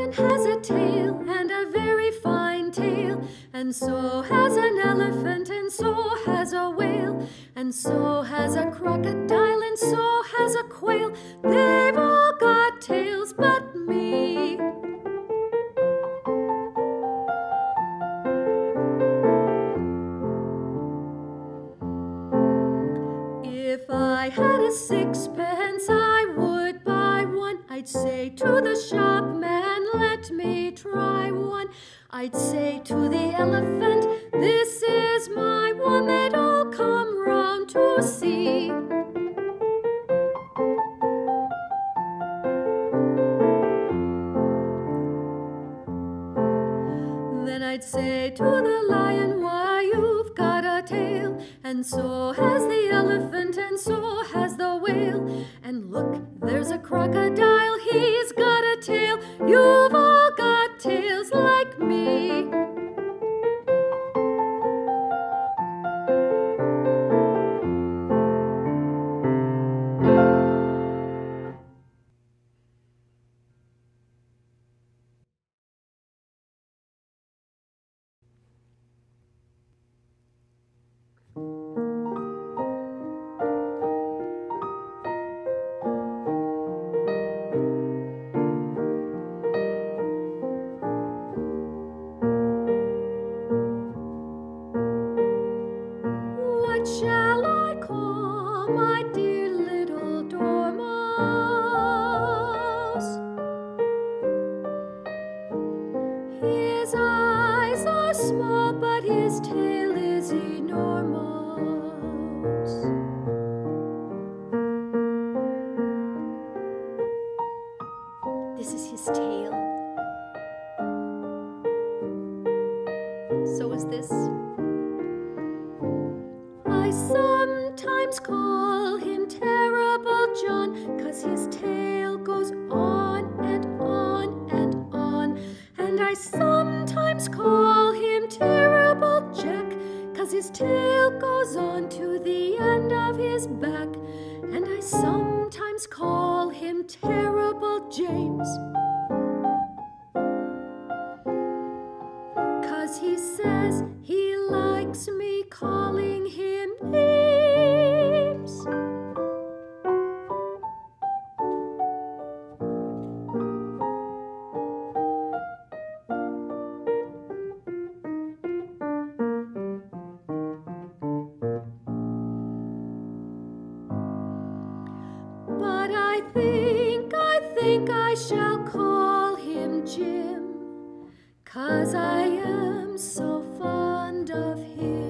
lion has a tail, and a very fine tail, and so has an elephant, and so has a whale, and so has a crocodile, and so has a quail. They've all got tails but me. If I had a sixpence, I would buy one. I'd say to the shopman, let me try one. I'd say to the elephant, this is my one. They'd all come round to see. Then I'd say to the lion, why, you've got a tail, and so has the elephant, and so has the whale. And look, there's a crocodile, he's got a tail. You've all got tails like me. What shall I call my dear little dormouse? His eyes are small, but his tail is enormous. This is his tail. So is this. I sometimes call him Terrible John, 'cause his tail goes on and on and on. And I sometimes call him Terrible Jack, 'cause his tail goes on to the end of his back. And I sometimes call him Terrible James, 'cause he says he likes me calling him names. But I think I shall call him Jim, 'cause I am so fond of him.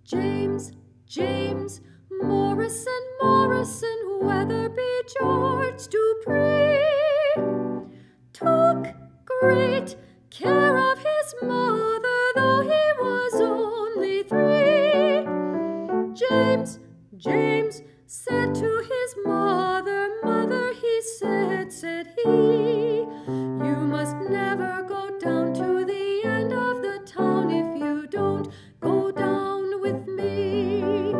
James, James, Morrison, Morrison, Weatherby, George Dupree took great care of his mother, though he was only 3. James, James said to his mother, mother, he said he, you must never go down to the end of the town if you don't go down with me.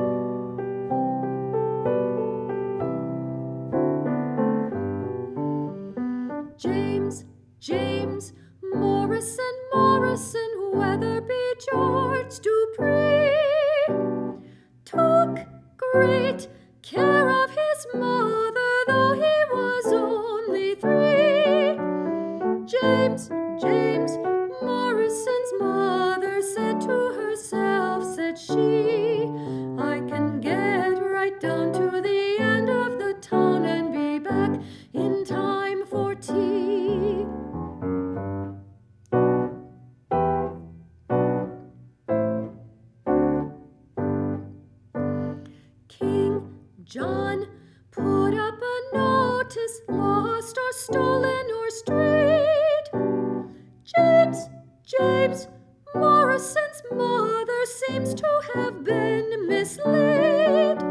James, James, Morrison, Morrison, Weatherby, George Dupree took great care of his mother, though he was only 3. James, James, Morrison's mother said to herself, said she, I can get right down to the end of the town and be back in time for tea. John put up a notice, lost or stolen or strayed. James Morrison's mother seems to have been mislaid.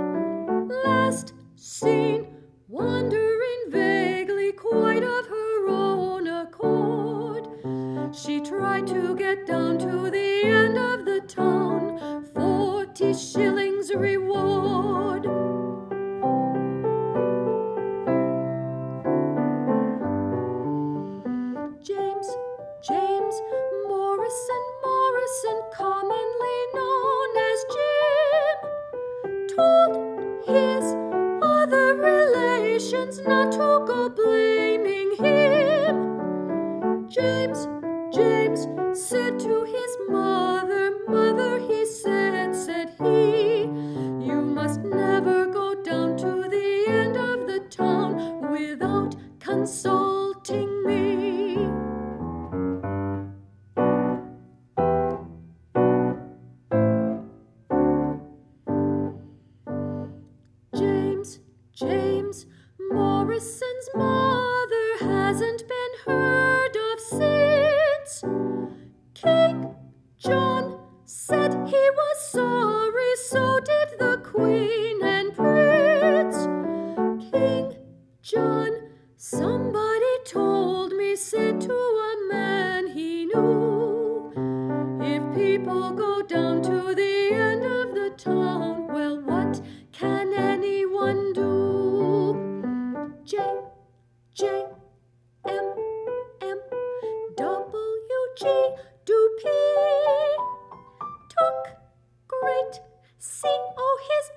Last seen wandering vaguely, quite of her own accord. She tried to get down to the end of the town, 40 shillings reward. James Morrison, commonly known as Jim, told his other relations not to go blaming him. James said to his mother, he said he, you must never go down to the end of the town without consulting me. James Morrison's mother hasn't been heard of since. King John said he was sorry, so did the Queen and Prince. King John, somebody told me, said to a man he knew, if people go down to the end of the town, well, what can anyone do? J-M-M-W-G Dupee took great C.O. his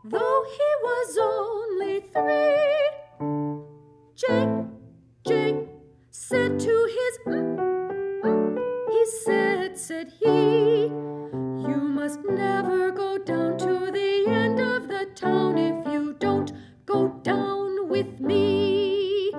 though he was only 3. J said to his he said he, you must never go down to the end of the town if you don't go down with me.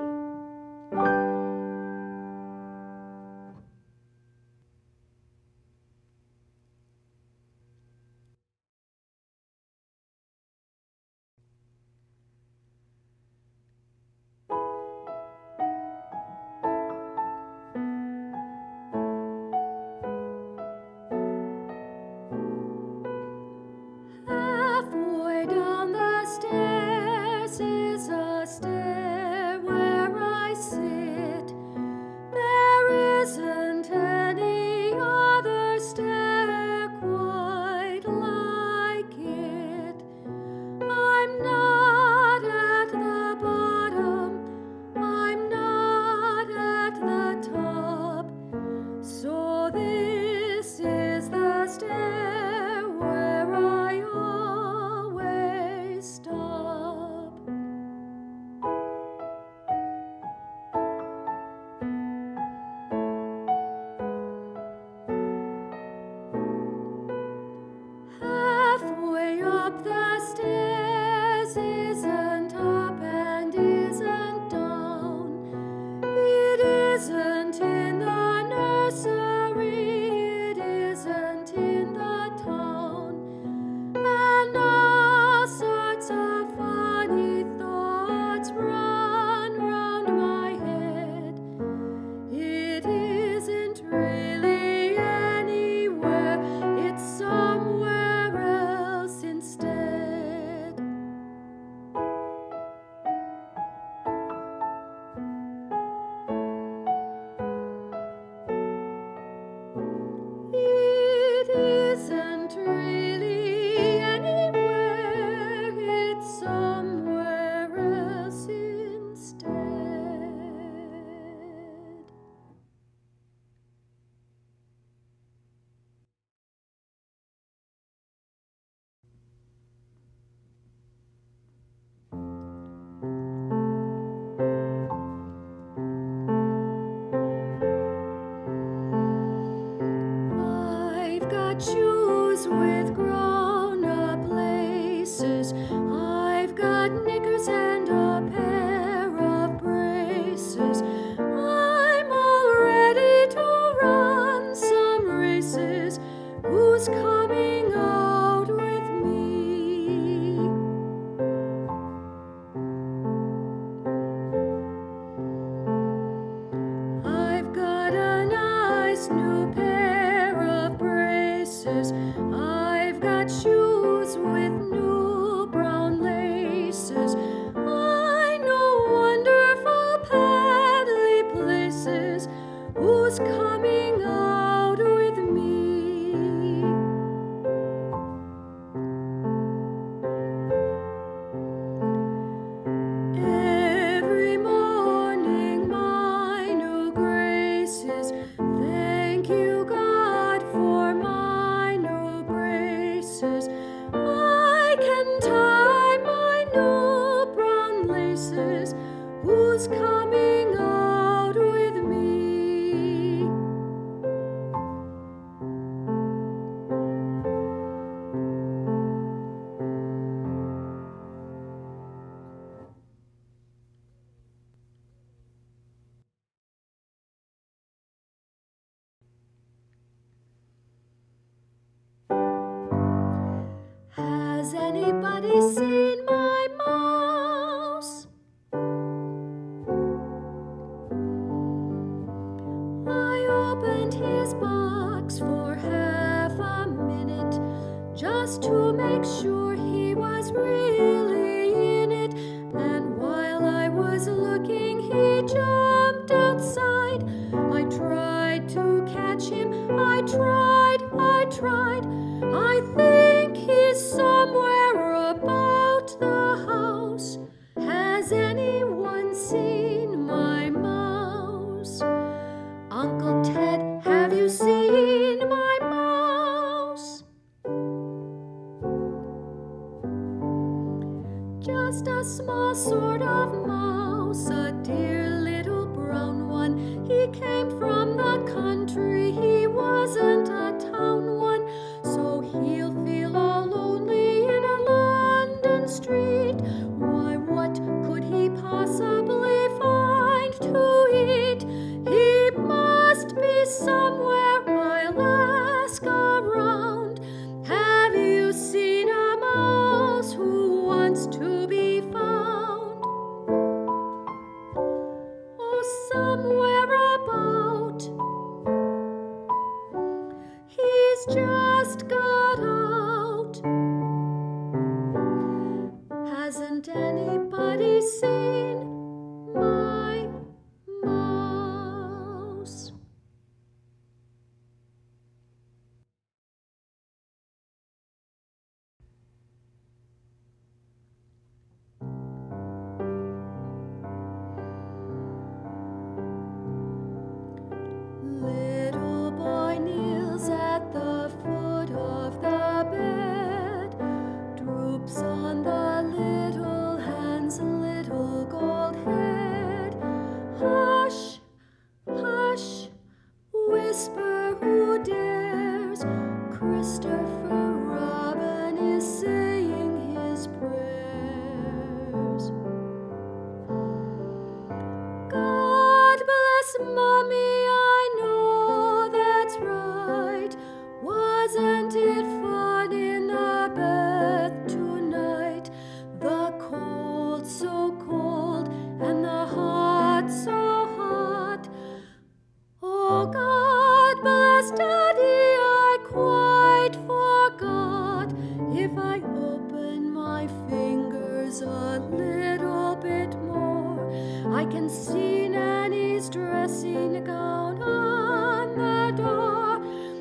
anybody seen my mouse? I opened his box for half a minute just to make sure he was really in it. And while I was looking, he jumped outside. I tried to catch him. I tried. I think he's somewhere about the house. Has anyone seen my mouse? Uncle Ted, have you seen my mouse? Just a small sort of mouse, a dear little brown one. He came from the country, he wasn't a town one. So he'll feel all lonely in a London street. Why, what could he possibly find to eat? He must be somewhere, I'll ask around. Have you seen a mouse who wants to be found? Oh, somewhere about. He's just got out. Hasn't anybody seen my mouse? Little boy kneels at the foot of the bed, droops on the little hand's little gold head. Hush, hush, whisper who dares. Christopher Robin is saying his prayers. God bless Mommy, I know that's right. Wasn't it fun in the bed tonight? The cold so cold and the hot so hot. Oh, God bless Daddy, I quite forgot. If I open my fingers a little bit more, I can see Nanny's dressing gown on the door.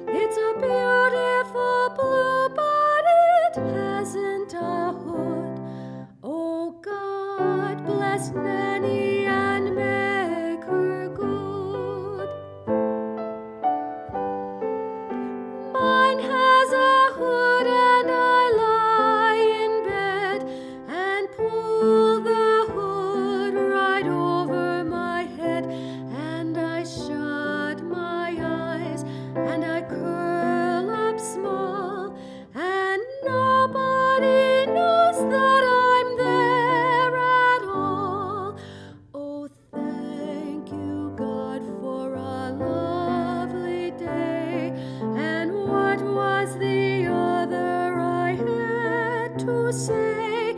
It's a beautiful blue, but it hasn't a hood. Oh, God bless Nanny and make her good. Mine has a hood and I lie in bed and pull the hood right over my head, and I shut my eyes and I curl up small, and nobody knows that I'm there at all. Oh, thank you, God, for a lovely day. And what was the other I had to say?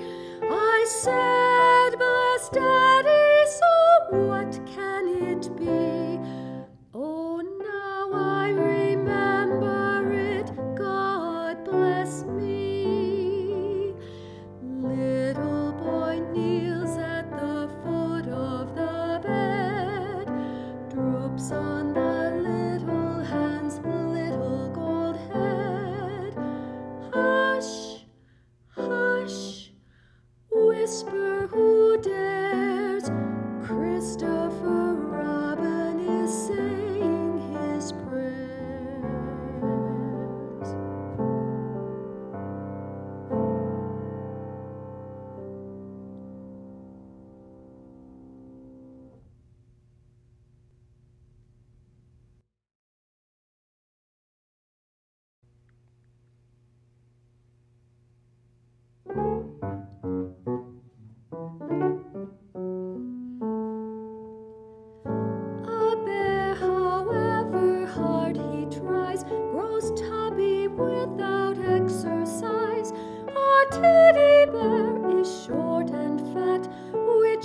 I said, bless Daddy, so what can it be? Oh, now I remember it, God bless me. Little boy kneels at the foot of the bed, droops on the little hand's little gold head. Hush, hush, whisper who dares. Christopher Robin is saying his prayers. A bear, however hard he tries, grows tubby without exercise. A teddy bear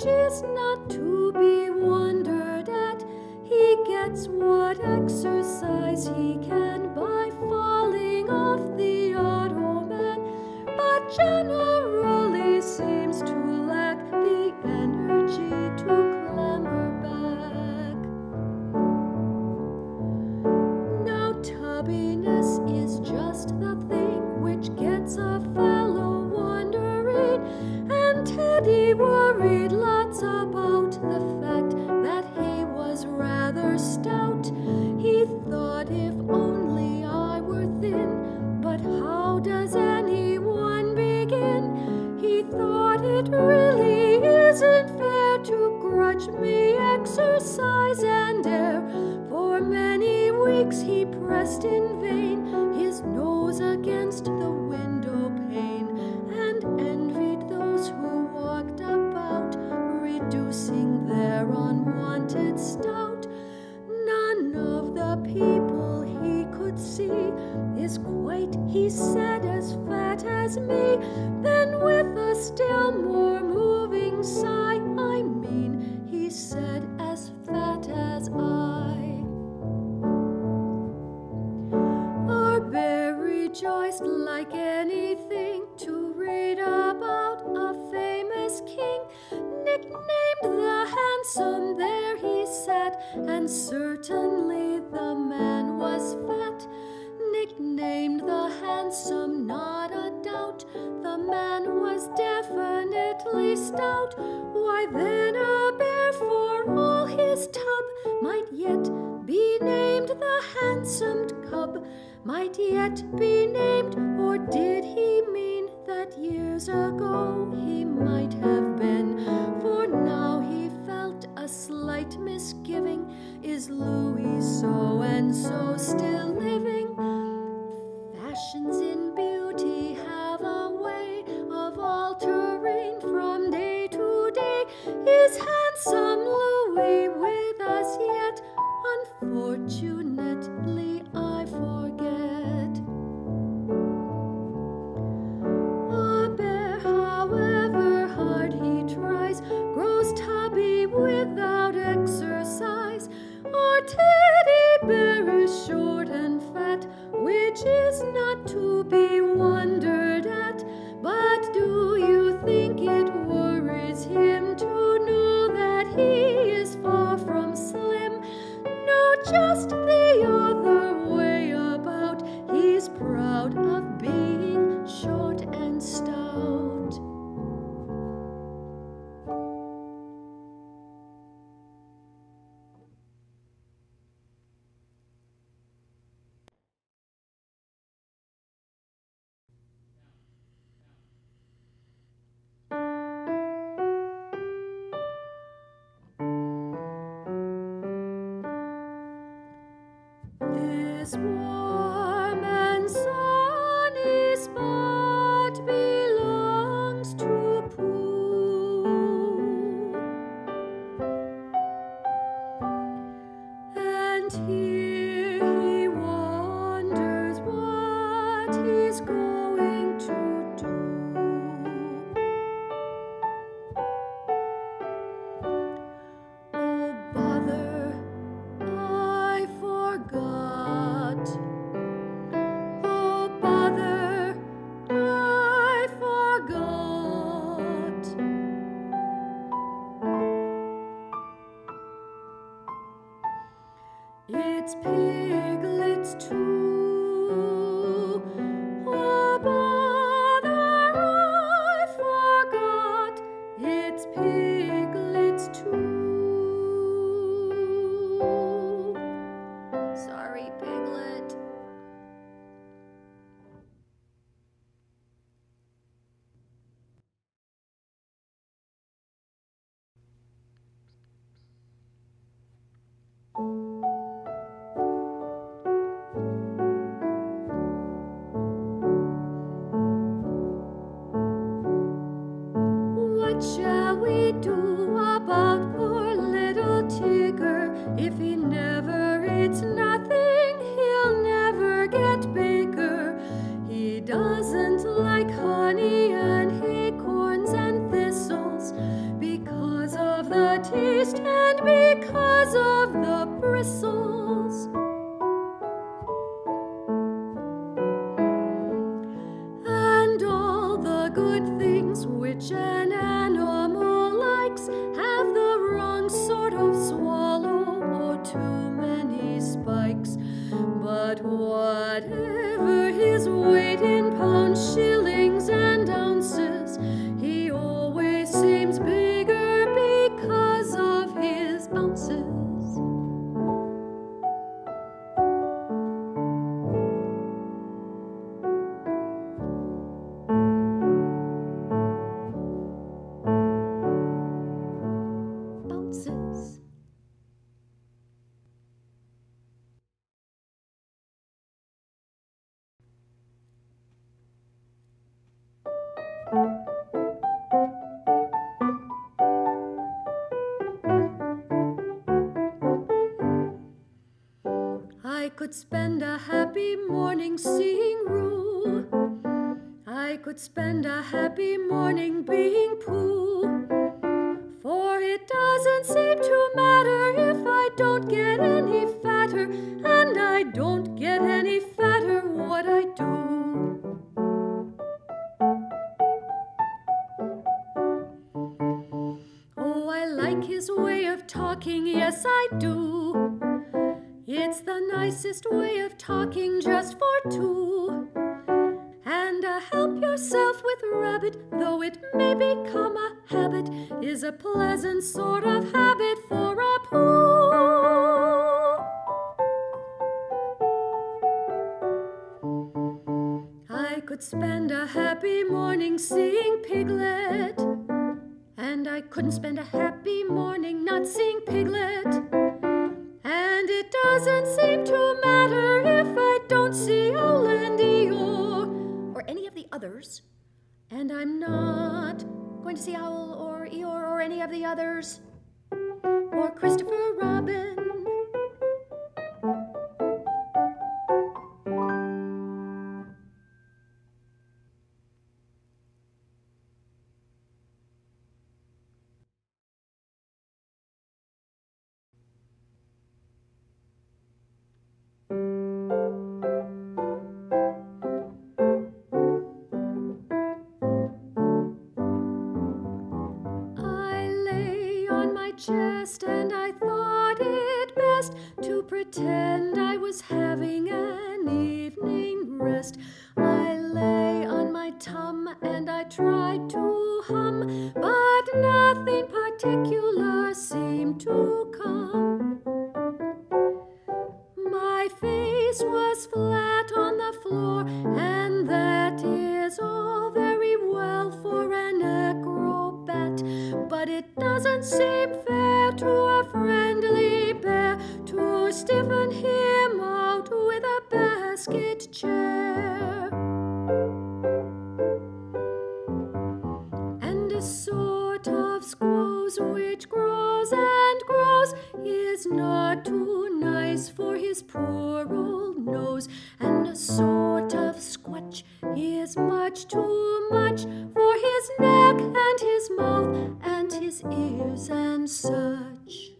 which is not to be wondered at. He gets what exercise he can by falling off the ottoman, but generally seems to lack the energy to clamber back. Now tubbiness is just the thing which gets a fellow wondering, and Teddy worried lots about the fact that he was rather stout. He thought, if only I were thin, but how does anyone begin? He thought, it really isn't fair to grudge me exercise and air. For many weeks he pressed in vain his nose against the window pane, and envied those who walked about, reducing their unwanted stout. None of the people he could see is quite, he said, as fat as me. Then with a still more moving sigh, I mean, he said, as fat as I. Our bear rejoiced like anything to read about a famous king, nicknamed the Handsome. There he sat, and certainly the man was fat. Nicknamed the Handsome, not a doubt, the man was definitely stout. Why then a bear, for all his tub, might yet be named the handsome cub, might yet be named, or did he mean that years ago he might have been? For now he felt a slight misgiving. Is Louis so and so still living? Fashions in beauty have a way of altering from day to day. Is handsome Louis with us yet? Unfortunately, I forget. A bear, however hard he tries, grows tubby without exercise. Our teddy bear is short and fat, which is not to be wondered at. But do you think it worries him to know that he is far from slim? No, just the other way about. He's proud of being short and stout. This warm and sunny spot belongs to Pooh, and here he wonders what he's going to do. Oh, bother, I forgot. Oh, bother, I forgot. It's piglets too. Oh, bother, I forgot. It's piglets too. Sorry, Piglet. too many spikes. But whatever his weight in pounds, shillings, and ounces, he always seems bigger because of his bounces. Bounces. I could spend a happy morning seeing Roo. I could spend a happy morning being Pooh. For it doesn't seem to matter if I don't get any fatter, and I don't get any fatter what I do. Oh, I like his way of talking, yes I do. It's the nicest way of talking just for two. And help yourself with rabbit, though it may become a habit, is a pleasant sort of habit for a Pooh. I could spend a happy morning seeing Piglet, and I couldn't spend a happy morning not seeing Piglet. And it doesn't seem to matter if I don't see Owl and Eeyore, or any of the others. And I'm not going to see Owl or Eeyore or any of the others, or Christopher Robin. Chest, and I thought it best to pretend I was having an evening rest. I lay on my tum and I tried to hum, but nothing particular seemed to come. My face was flat on the floor, and that is all very well for an acrobat, but it doesn't seem fair to a friendly bear to stiffen him out with a basket chair. And a sort of squoze which grows and grows is not too nice for his poor old nose, and a sort of squatch is much too much for his neck and his mouth and his ears and such.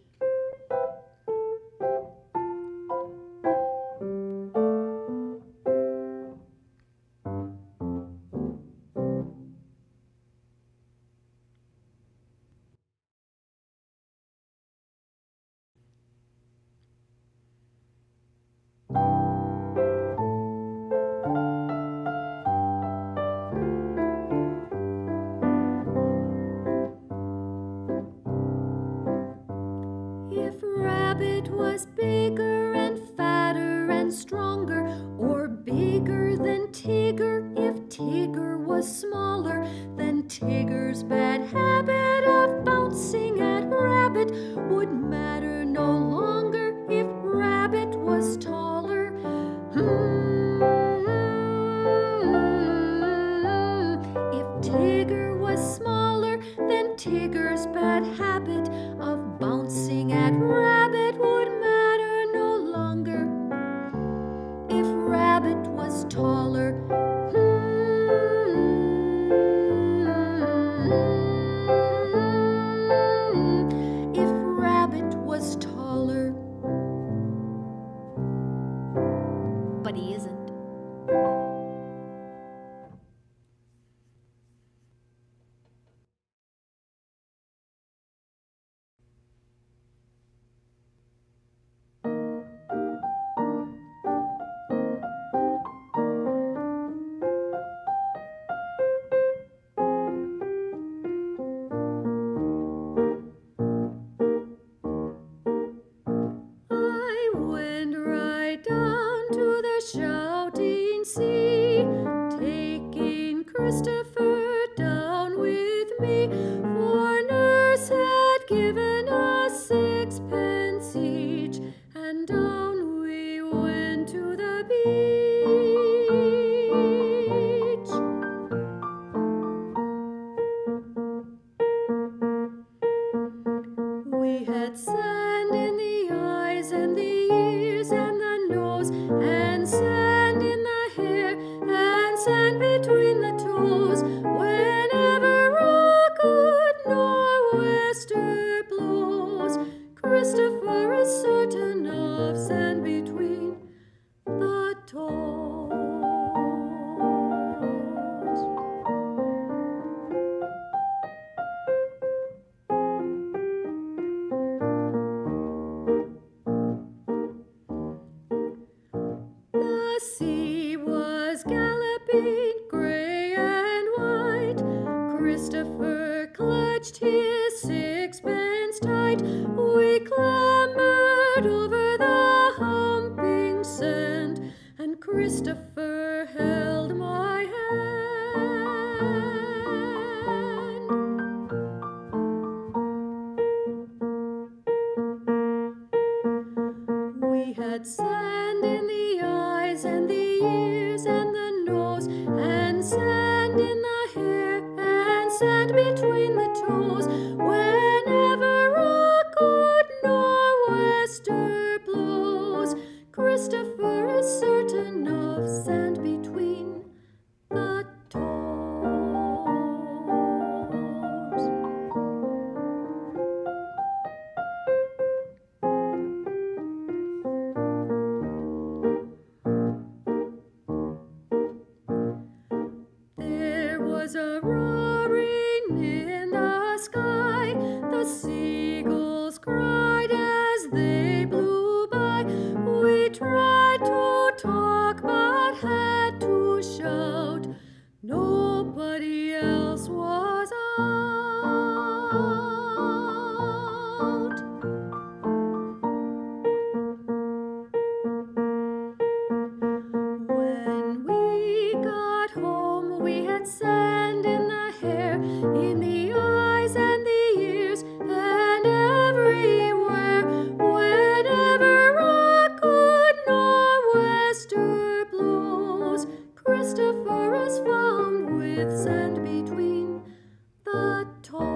and the ears and the nose, and sand in the hair, and sand between the toes. Whenever a good nor'wester blows, Christopher is certain of sand between the toes. The sea was galloping, gray and white. Christopher clutched his sixpence tight. We clambered over the humping sand, and Christopher held my hand. We had sand in the eyes and the ears and the nose, and sand in the hair, and sand between the toes. Whenever a good nor'wester blows, Christopher is certain of sand between the toes. There was a roaring in the sky. The seagulls cried as they blew by. We tried to talk but had to shout. Nobody else was out. When we got home, we had sand in the hair, in the eyes and the ears, and everywhere. Whenever a good nor'wester blows, Christopher is found with sand between the toes.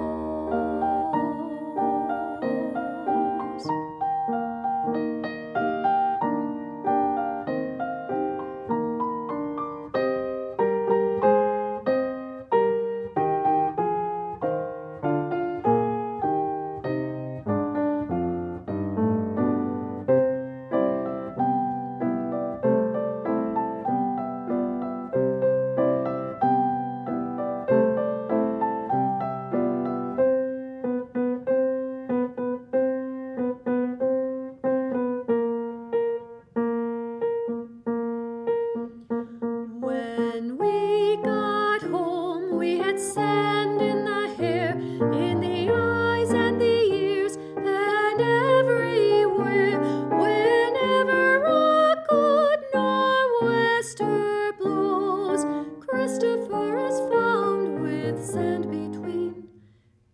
When we got home, we had sand in the hair, in the eyes and the ears, and everywhere. Whenever a good nor'wester blows, Christopher is found with sand between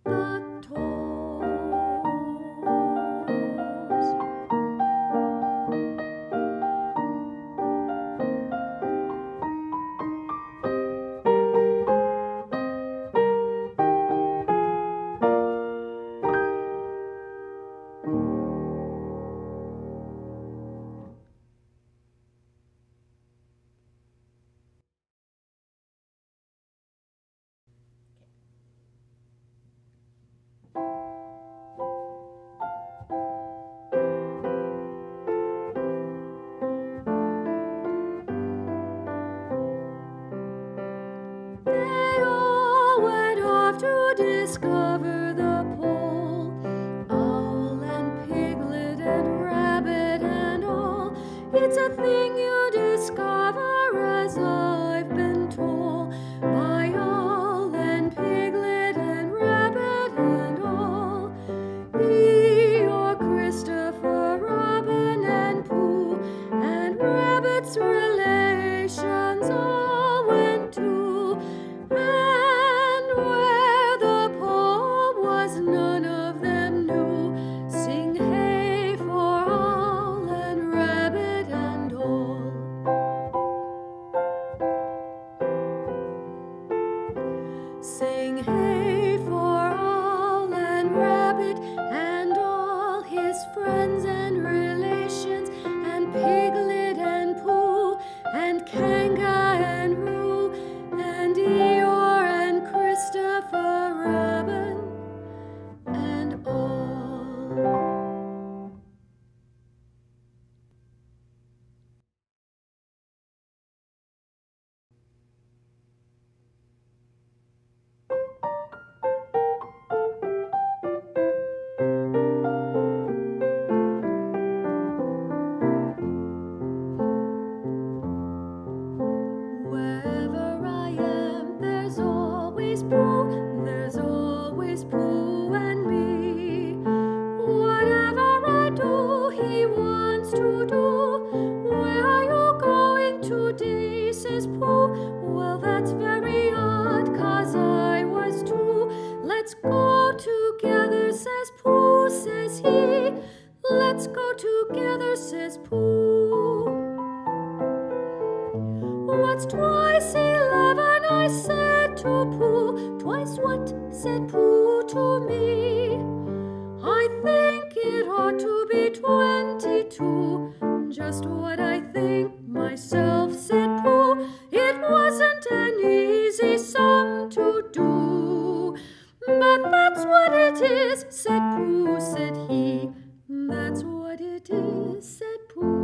the toes. They all went off to discover the pole. Owl and piglet and rabbit and all. It's a thing you discover, as I've been told, by owl and piglet and rabbit and all. Eeyore, Christopher, Robin and Pooh, and Rabbit's relations all went too. And where the pole was, none of them knew. Sing hey for owl and rabbit and all. Sing hey for owl and rabbit and all his friends and relations. together, says Pooh. What's twice 11, I said to Pooh. Twice what, said Pooh to me. I think it ought to be 22. Just what I think myself, said Pooh. It wasn't an easy sum to do. But that's what it is, said Pooh, said he. That's what it is, said Pooh.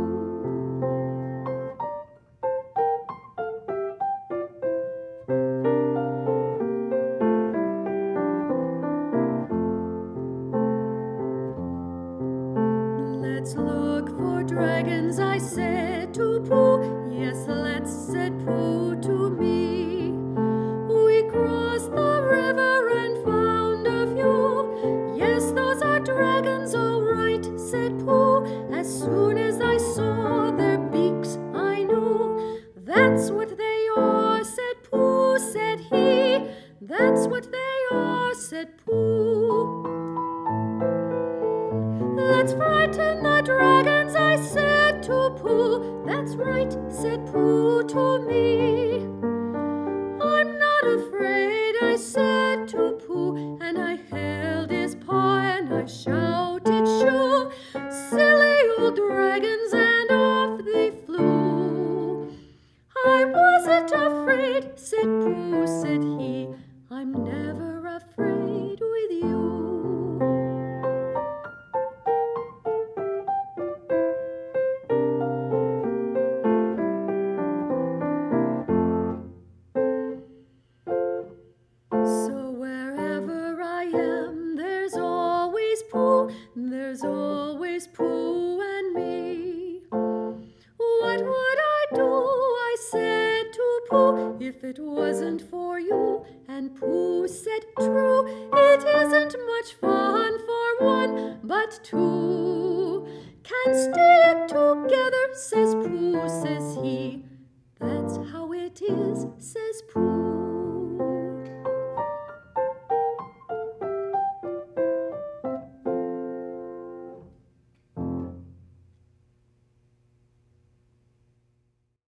Let's look for dragons, I said to Pooh. Yes, let's, said Pooh to me. We crossed the river and found a few. Yes, those are dragons, all right, said Pooh. As soon as I saw their beaks, I knew. That's what they are, said Pooh, said he. That's what they are, said Pooh. Let's frighten the dragons, I said to Pooh. That's right, said Pooh to me. I'm not afraid, I said to Pooh, and I held his paw and I shouted, shoo! Silly old dragons, and off they flew. I wasn't afraid, said Pooh, said he. I'm never afraid with you. There's always Pooh and me. What would I do, I said to Pooh, if it wasn't for you? And Pooh said, true, it isn't much fun for one, but two can stick together, says Pooh, says he. That's how it is, says Pooh.